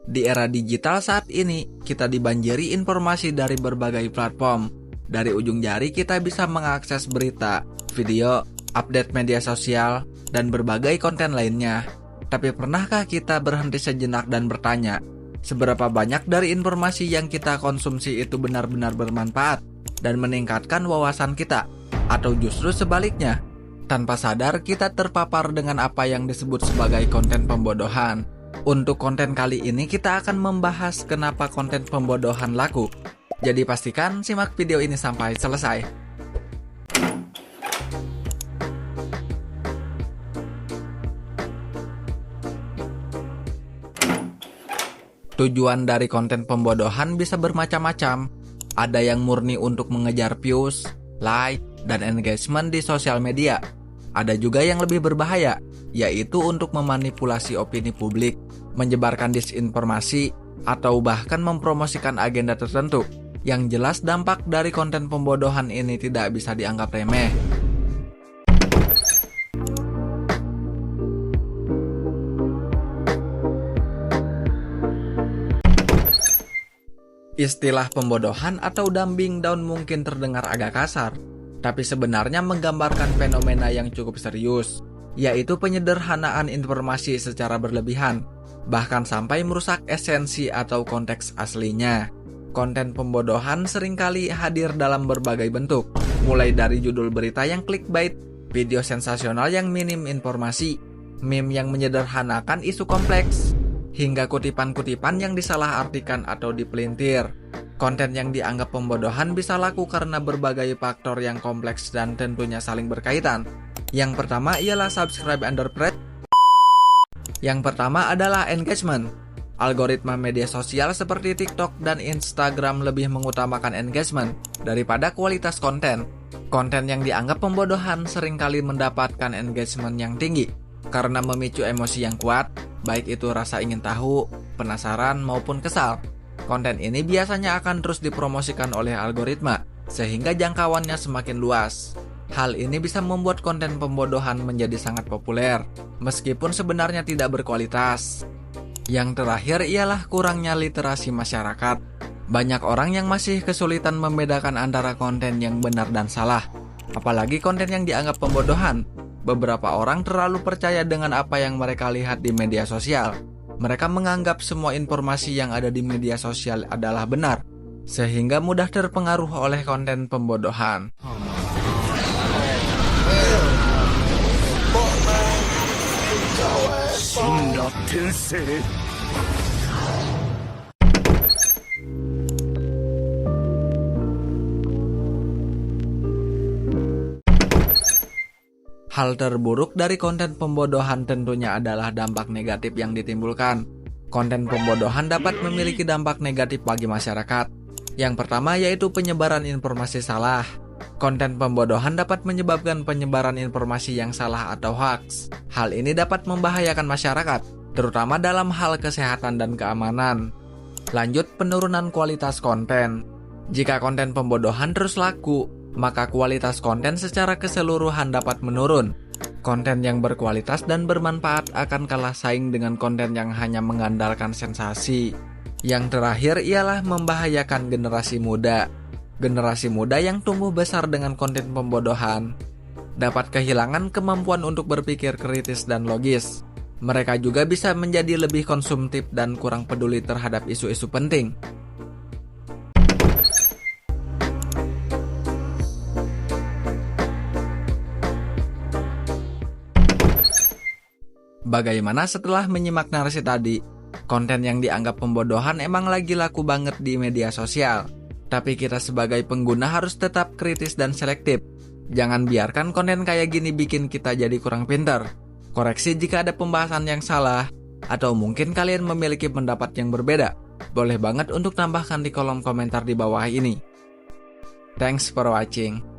Di era digital saat ini, kita dibanjiri informasi dari berbagai platform. Dari ujung jari kita bisa mengakses berita, video, update media sosial, dan berbagai konten lainnya. Tapi pernahkah kita berhenti sejenak dan bertanya, seberapa banyak dari informasi yang kita konsumsi itu benar-benar bermanfaat dan meningkatkan wawasan kita? Atau justru sebaliknya, tanpa sadar kita terpapar dengan apa yang disebut sebagai konten pembodohan. Untuk konten kali ini kita akan membahas kenapa konten pembodohan laku. Jadi pastikan simak video ini sampai selesai. Tujuan dari konten pembodohan bisa bermacam-macam. Ada yang murni untuk mengejar views, like, dan engagement di sosial media. Ada juga yang lebih berbahaya, yaitu untuk memanipulasi opini publik, menyebarkan disinformasi, atau bahkan mempromosikan agenda tertentu. Yang jelas dampak dari konten pembodohan ini tidak bisa dianggap remeh. Istilah pembodohan atau dumbing down mungkin terdengar agak kasar, tapi sebenarnya menggambarkan fenomena yang cukup serius, yaitu penyederhanaan informasi secara berlebihan, bahkan sampai merusak esensi atau konteks aslinya. Konten pembodohan seringkali hadir dalam berbagai bentuk, mulai dari judul berita yang clickbait, video sensasional yang minim informasi, meme yang menyederhanakan isu kompleks, hingga kutipan-kutipan yang disalahartikan atau dipelintir. Konten yang dianggap pembodohan bisa laku karena berbagai faktor yang kompleks dan tentunya saling berkaitan. Yang pertama ialah subscribe underspread. Yang pertama adalah engagement. Algoritma media sosial seperti TikTok dan Instagram lebih mengutamakan engagement daripada kualitas konten. Konten yang dianggap pembodohan seringkali mendapatkan engagement yang tinggi karena memicu emosi yang kuat, baik itu rasa ingin tahu, penasaran, maupun kesal. Konten ini biasanya akan terus dipromosikan oleh algoritma, sehingga jangkauannya semakin luas. Hal ini bisa membuat konten pembodohan menjadi sangat populer, meskipun sebenarnya tidak berkualitas. Yang terakhir ialah kurangnya literasi masyarakat. Banyak orang yang masih kesulitan membedakan antara konten yang benar dan salah, apalagi konten yang dianggap pembodohan. Beberapa orang terlalu percaya dengan apa yang mereka lihat di media sosial. Mereka menganggap semua informasi yang ada di media sosial adalah benar, sehingga mudah terpengaruh oleh konten pembodohan. Hal terburuk dari konten pembodohan tentunya adalah dampak negatif yang ditimbulkan. Konten pembodohan dapat memiliki dampak negatif bagi masyarakat. Yang pertama yaitu penyebaran informasi salah. Konten pembodohan dapat menyebabkan penyebaran informasi yang salah atau hoax. Hal ini dapat membahayakan masyarakat, terutama dalam hal kesehatan dan keamanan. Lanjut, penurunan kualitas konten. Jika konten pembodohan terus laku, maka kualitas konten secara keseluruhan dapat menurun. Konten yang berkualitas dan bermanfaat akan kalah saing dengan konten yang hanya mengandalkan sensasi. Yang terakhir ialah membahayakan generasi muda. Generasi muda yang tumbuh besar dengan konten pembodohan dapat kehilangan kemampuan untuk berpikir kritis dan logis. Mereka juga bisa menjadi lebih konsumtif dan kurang peduli terhadap isu-isu penting. Bagaimana setelah menyimak narasi tadi? Konten yang dianggap pembodohan emang lagi laku banget di media sosial. Tapi kita sebagai pengguna harus tetap kritis dan selektif. Jangan biarkan konten kayak gini bikin kita jadi kurang pintar. Koreksi jika ada pembahasan yang salah, atau mungkin kalian memiliki pendapat yang berbeda. Boleh banget untuk tambahkan di kolom komentar di bawah ini. Thanks for watching.